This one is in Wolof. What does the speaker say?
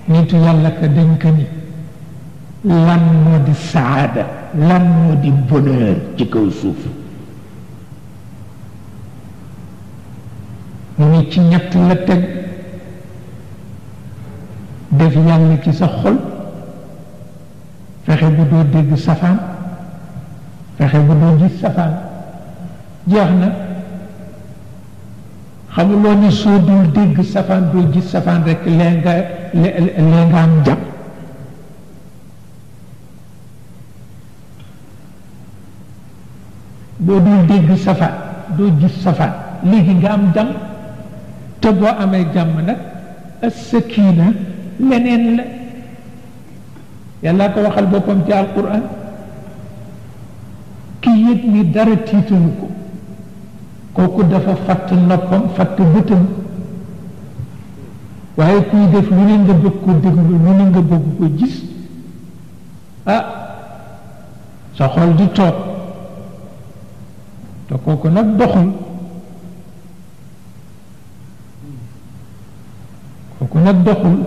nitu yàlla ka dañ ko ni lan moo di saada lan moo di bonheur ci kaw suuf mu ni ci ñett la teg def yàlla ci sa xol fexe bu doo dégg safaan fexe bu doo gis safaan jeex na xamuloo ni soo dul dégg safaan doo gis safaan rek lee nga am jàmm boo dul dégg safaan doo gis safaan léegi nga am jàmm te boo amee jàmm nag as-sakina leneen la yàlla ko waxal boppam ci alquran ki yëg ni dara tiitalu ko kooku dafa fatt noppam fatt bëtam waaye kuy def lu ne nga bëgg ko déglu lu ne nga bëgg ko gis sa xol di toog te kooku nag doxul kooku nag doxul